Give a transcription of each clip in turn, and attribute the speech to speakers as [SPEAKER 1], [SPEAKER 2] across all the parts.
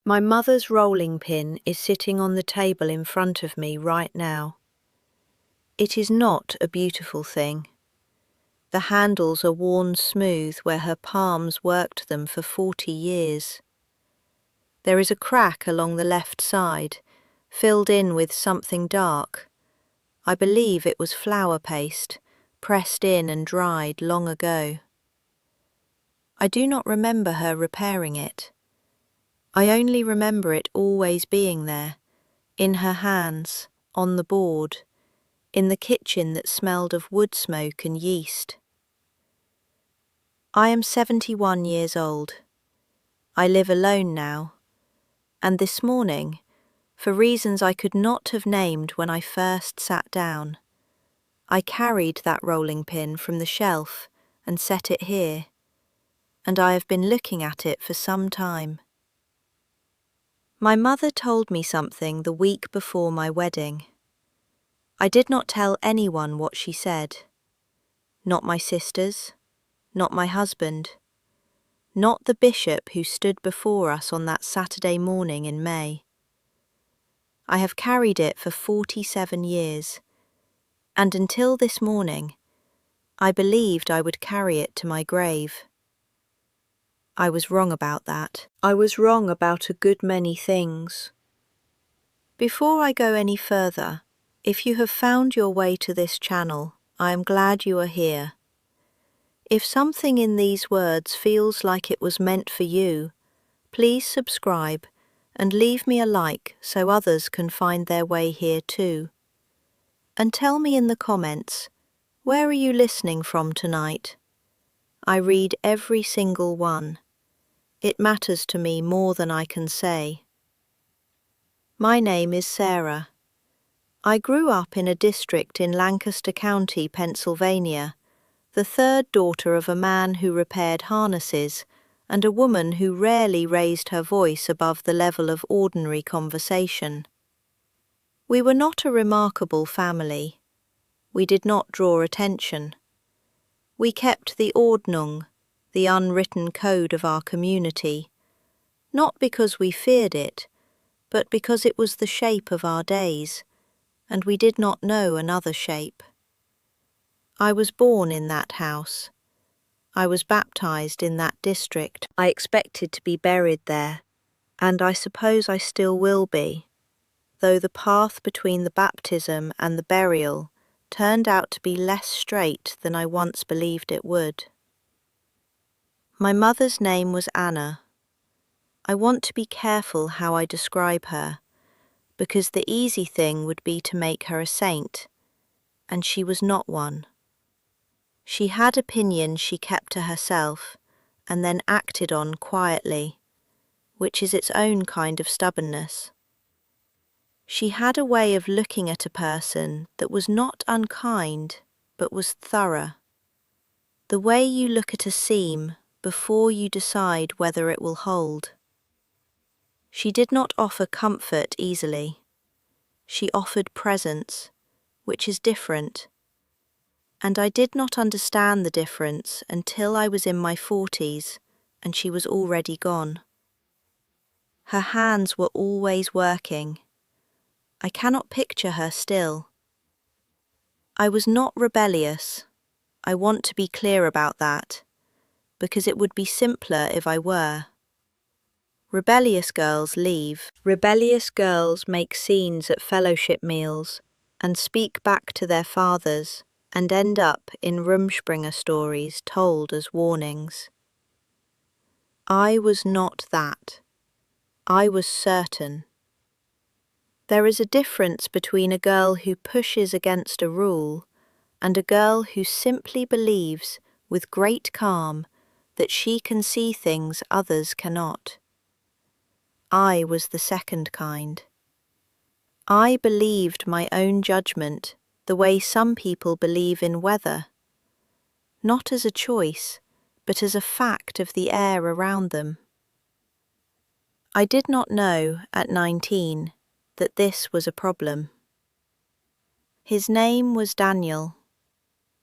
[SPEAKER 1] My mother's rolling pin is sitting on the table in front of me right now. It is not a beautiful thing. The handles are worn smooth where her palms worked them for 40 years. There is a crack along the left side, filled in with something dark. I believe it was flour paste, pressed in and dried long ago. I do not remember her repairing it. I only remember it always being there, in her hands, on the board, in the kitchen that smelled of wood smoke and yeast. I am 71 years old. I live alone now, and this morning, for reasons I could not have named when I first sat down, I carried that rolling pin from the shelf and set it here, and I have been looking at it for some time. My mother told me something the week before my wedding. I did not tell anyone what she said. Not my sisters, not my husband, not the bishop who stood before us on that Saturday morning in May. I have carried it for 47 years, and until this morning, I believed I would carry it to my grave. I was wrong about that. I was wrong about a good many things. Before I go any further, if you have found your way to this channel, I am glad you are here. If something in these words feels like it was meant for you, please subscribe and leave me a like so others can find their way here too. And tell me in the comments, where are you listening from tonight? I read every single one. It matters to me more than I can say. My name is Sarah. I grew up in a district in Lancaster County, Pennsylvania, the third daughter of a man who repaired harnesses and a woman who rarely raised her voice above the level of ordinary conversation. We were not a remarkable family. We did not draw attention. We kept the Ordnung, the unwritten code of our community, not because we feared it, but because it was the shape of our days, and we did not know another shape. I was born in that house. I was baptized in that district. I expected to be buried there, and I suppose I still will be, though the path between the baptism and the burial turned out to be less straight than I once believed it would. My mother's name was Anna. I want to be careful how I describe her, because the easy thing would be to make her a saint, and she was not one. She had opinions she kept to herself and then acted on quietly, which is its own kind of stubbornness. She had a way of looking at a person that was not unkind, but was thorough. The way you look at a seam before you decide whether it will hold. She did not offer comfort easily. She offered presence, which is different. And I did not understand the difference until I was in my 40s and she was already gone. Her hands were always working. I cannot picture her still. I was not rebellious. I want to be clear about that, because it would be simpler if I were. Rebellious girls leave. Rebellious girls make scenes at fellowship meals and speak back to their fathers and end up in Rumspringa stories told as warnings. I was not that. I was certain. There is a difference between a girl who pushes against a rule and a girl who simply believes with great calm that she can see things others cannot. I was the second kind. I believed my own judgment the way some people believe in weather, not as a choice, but as a fact of the air around them. I did not know at 19 that this was a problem. His name was Daniel.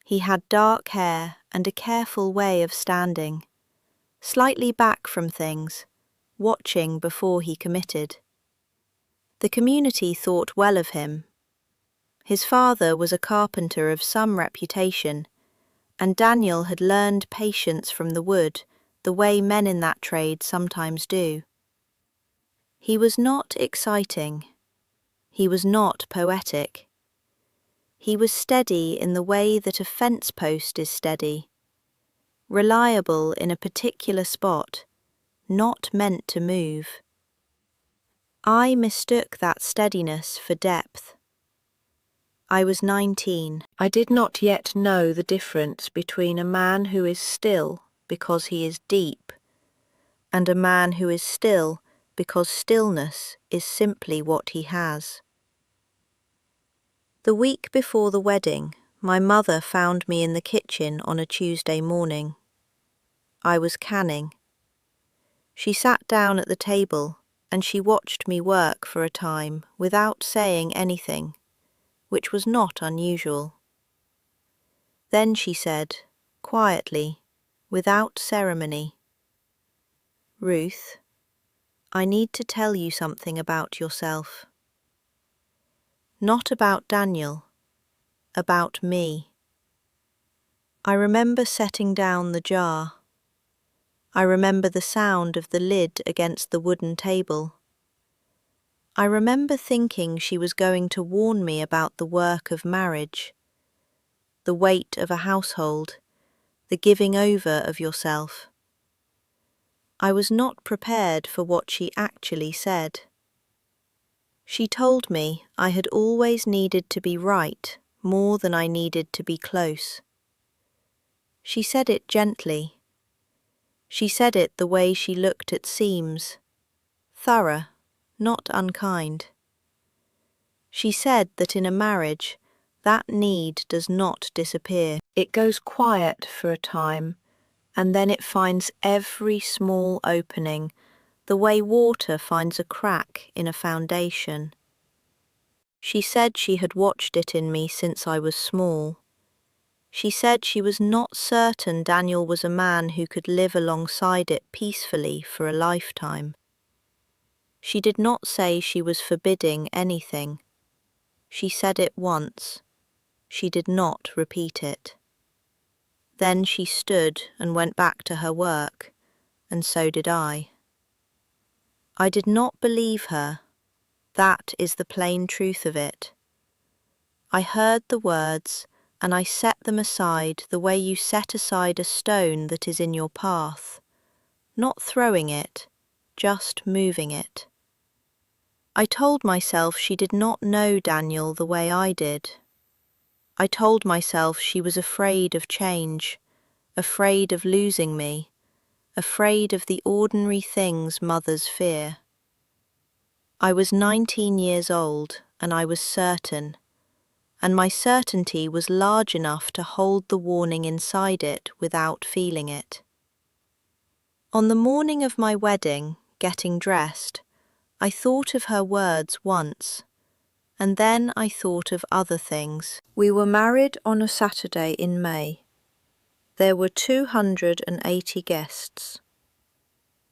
[SPEAKER 1] He had dark hair and a careful way of standing, slightly back from things, watching before he committed. The community thought well of him. His father was a carpenter of some reputation, and Daniel had learned patience from the wood, the way men in that trade sometimes do. He was not exciting. He was not poetic. He was steady in the way that a fence post is steady, reliable in a particular spot, not meant to move. I mistook that steadiness for depth. I was 19. I did not yet know the difference between a man who is still because he is deep and a man who is still because stillness is simply what he has. The week before the wedding, my mother found me in the kitchen on a Tuesday morning. I was canning. She sat down at the table and she watched me work for a time without saying anything, which was not unusual. Then she said, quietly, without ceremony, "Ruth, I need to tell you something about yourself. Not about Daniel, about me." I remember setting down the jar. I remember the sound of the lid against the wooden table. I remember thinking she was going to warn me about the work of marriage, the weight of a household, the giving over of yourself. I was not prepared for what she actually said. She told me I had always needed to be right more than I needed to be close. She said it gently. She said it the way she looked at seams, thorough, not unkind. She said that in a marriage, that need does not disappear. It goes quiet for a time, and then it finds every small opening, the way water finds a crack in a foundation. She said she had watched it in me since I was small. She said she was not certain Daniel was a man who could live alongside it peacefully for a lifetime. She did not say she was forbidding anything. She said it once. She did not repeat it. Then she stood and went back to her work, and so did I. I did not believe her. That is the plain truth of it. I heard the words, and I set them aside the way you set aside a stone that is in your path, not throwing it, just moving it. I told myself she did not know Daniel the way I did. I told myself she was afraid of change, afraid of losing me, afraid of the ordinary things mothers fear. I was 19 years old, and I was certain, and my certainty was large enough to hold the warning inside it without feeling it. On the morning of my wedding, getting dressed, I thought of her words once, and then I thought of other things. We were married on a Saturday in May. There were 280 guests.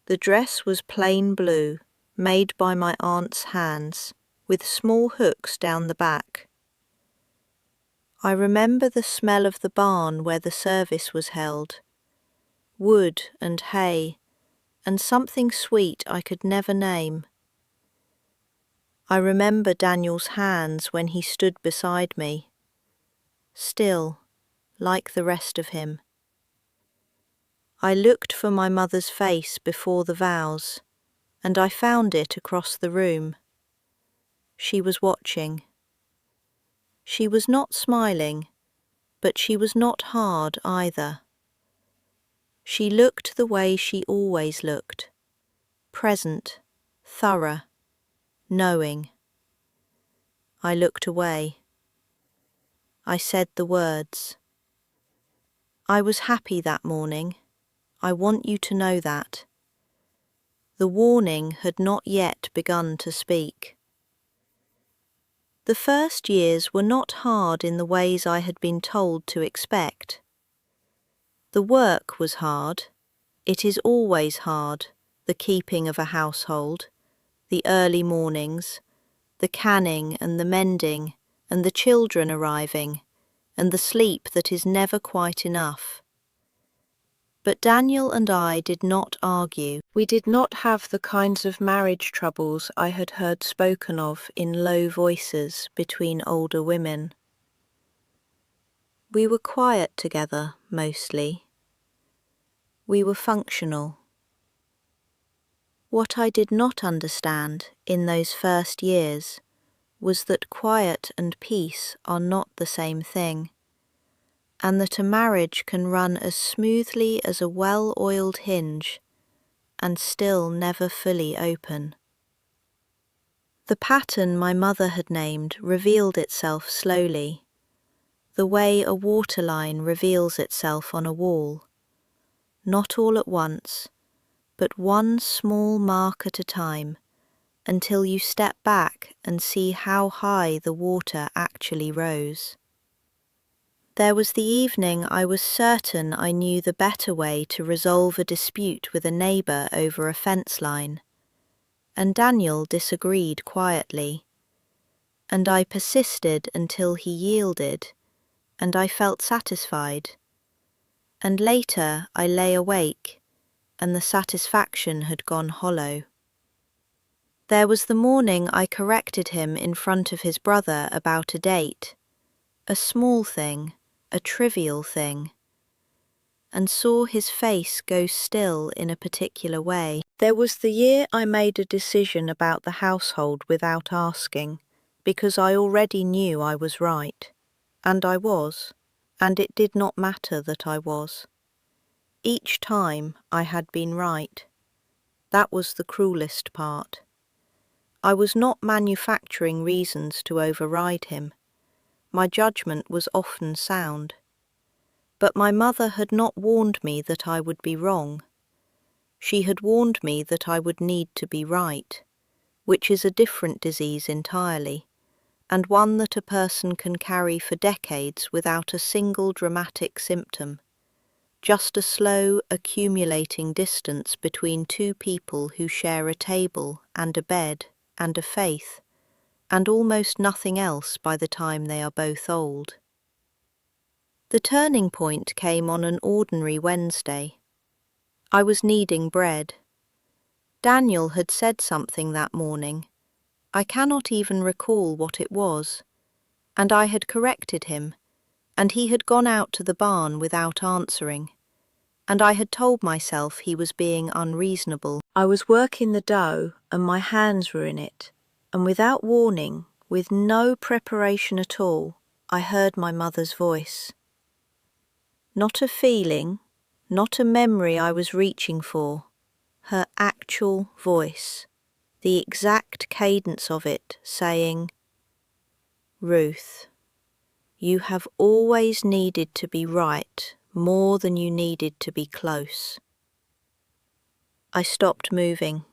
[SPEAKER 1] The dress was plain blue, made by my aunt's hands, with small hooks down the back. I remember the smell of the barn where the service was held, wood and hay, and something sweet I could never name. I remember Daniel's hands when he stood beside me, still, like the rest of him. I looked for my mother's face before the vows, and I found it across the room. She was watching. She was not smiling, but she was not hard either. She looked the way she always looked, present, thorough, knowing. I looked away. I said the words. I was happy that morning. I want you to know that. The warning had not yet begun to speak. The first years were not hard in the ways I had been told to expect. The work was hard. It is always hard, the keeping of a household, the early mornings, the canning and the mending, and the children arriving, and the sleep that is never quite enough. But Daniel and I did not argue. We did not have the kinds of marriage troubles I had heard spoken of in low voices between older women. We were quiet together, mostly. We were functional. What I did not understand in those first years was that quiet and peace are not the same thing, and that a marriage can run as smoothly as a well-oiled hinge and still never fully open. The pattern my mother had named revealed itself slowly, the way a waterline reveals itself on a wall, not all at once, but one small mark at a time, until you step back and see how high the water actually rose. There was the evening I was certain I knew the better way to resolve a dispute with a neighbour over a fence line, and Daniel disagreed quietly, and I persisted until he yielded, and I felt satisfied, and later I lay awake, and the satisfaction had gone hollow. There was the morning I corrected him in front of his brother about a date, a small thing, a trivial thing, and saw his face go still in a particular way. There was the year I made a decision about the household without asking, because I already knew I was right, and I was, and it did not matter that I was. Each time I had been right. That was the cruelest part. I was not manufacturing reasons to override him. My judgment was often sound. But my mother had not warned me that I would be wrong. She had warned me that I would need to be right, which is a different disease entirely, and one that a person can carry for decades without a single dramatic symptom, just a slow, accumulating distance between two people who share a table and a bed and a faith, and almost nothing else by the time they are both old. The turning point came on an ordinary Wednesday. I was kneading bread. Daniel had said something that morning. I cannot even recall what it was, and I had corrected him, and he had gone out to the barn without answering, and I had told myself he was being unreasonable. I was working the dough, and my hands were in it, and without warning, with no preparation at all, I heard my mother's voice. Not a feeling, not a memory I was reaching for, her actual voice, the exact cadence of it, saying, "Ruth, you have always needed to be right more than you needed to be close." I stopped moving.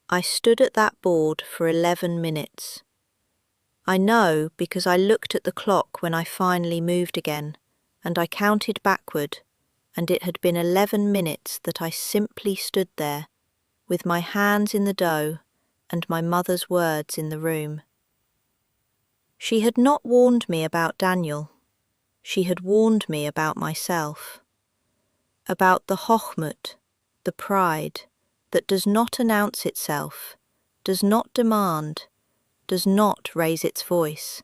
[SPEAKER 1] I stood at that board for 11 minutes. I know because I looked at the clock when I finally moved again, and I counted backward, and it had been 11 minutes that I simply stood there, with my hands in the dough and my mother's words in the room. She had not warned me about Daniel. She had warned me about myself, about the Hochmut, the pride, that does not announce itself, does not demand, does not raise its voice,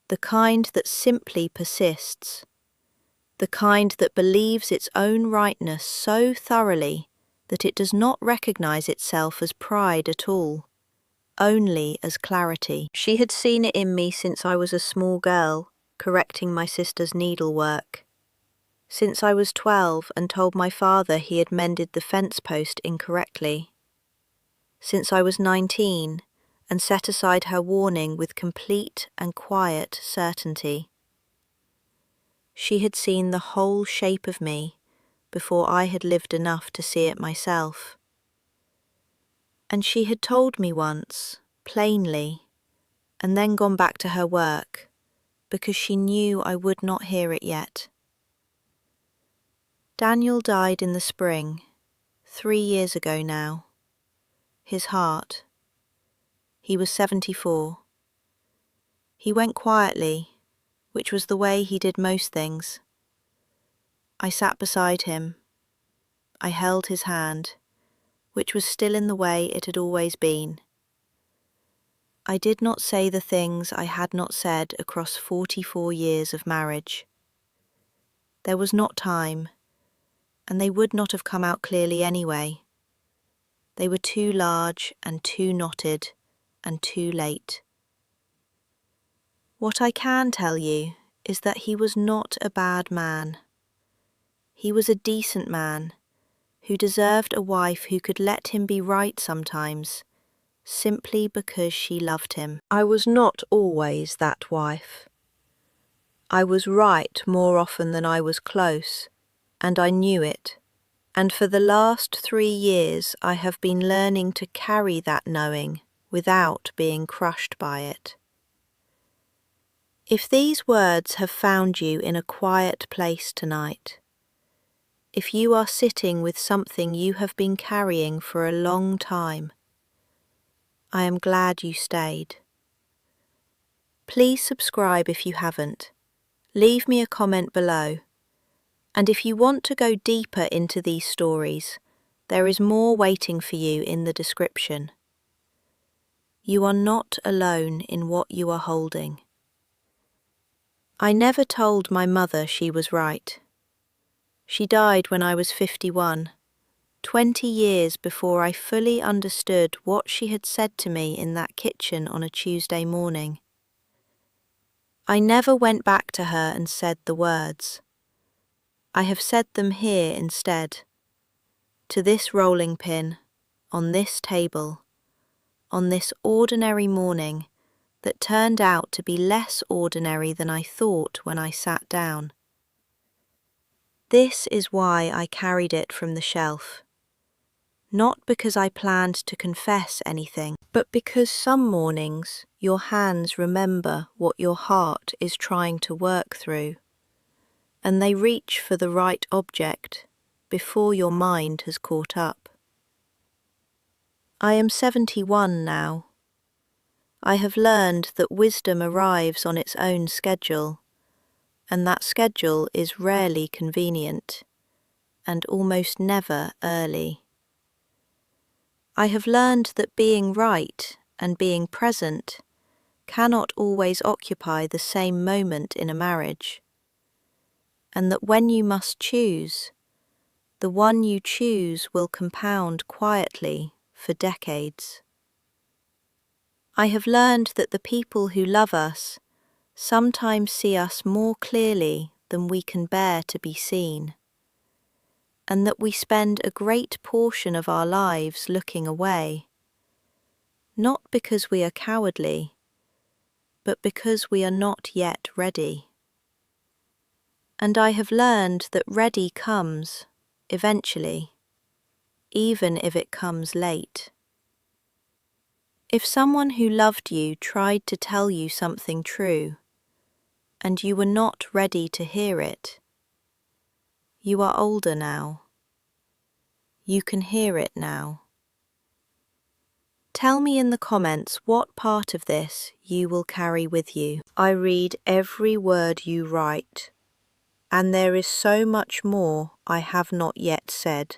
[SPEAKER 1] the kind that simply persists, the kind that believes its own rightness so thoroughly that it does not recognize itself as pride at all, only as clarity. She had seen it in me since I was a small girl, correcting my sister's needlework, since I was 12 and told my father he had mended the fence post incorrectly, since I was 19 and set aside her warning with complete and quiet certainty. She had seen the whole shape of me before I had lived enough to see it myself. And she had told me once, plainly, and then gone back to her work, because she knew I would not hear it yet. Daniel died in the spring, 3 years ago now. His heart. He was 74. He went quietly, which was the way he did most things. I sat beside him. I held his hand, which was still in the way it had always been. I did not say the things I had not said across 44 years of marriage. There was not time, and they would not have come out clearly anyway. They were too large and too knotted and too late. What I can tell you is that he was not a bad man. He was a decent man who deserved a wife who could let him be right sometimes, simply because she loved him. I was not always that wife. I was right more often than I was close, and I knew it. And for the last 3 years I have been learning to carry that knowing without being crushed by it. If these words have found you in a quiet place tonight, if you are sitting with something you have been carrying for a long time, I am glad you stayed. Please subscribe if you haven't. Leave me a comment below. And if you want to go deeper into these stories, there is more waiting for you in the description. You are not alone in what you are holding. I never told my mother she was right. She died when I was 51, 20 years before I fully understood what she had said to me in that kitchen on a Tuesday morning. I never went back to her and said the words. I have said them here instead, to this rolling pin, on this table, on this ordinary morning that turned out to be less ordinary than I thought when I sat down. This is why I carried it from the shelf. Not because I planned to confess anything, but because some mornings your hands remember what your heart is trying to work through, and they reach for the right object before your mind has caught up. I am 71 now. I have learned that wisdom arrives on its own schedule, and that schedule is rarely convenient, and almost never early. I have learned that being right and being present cannot always occupy the same moment in a marriage, and that when you must choose, the one you choose will compound quietly for decades. I have learned that the people who love us sometimes see us more clearly than we can bear to be seen, and that we spend a great portion of our lives looking away, not because we are cowardly, but because we are not yet ready. And I have learned that ready comes, eventually, even if it comes late. If someone who loved you tried to tell you something true, and you were not ready to hear it, you are older now. You can hear it now. Tell me in the comments what part of this you will carry with you. I read every word you write, and there is so much more I have not yet said.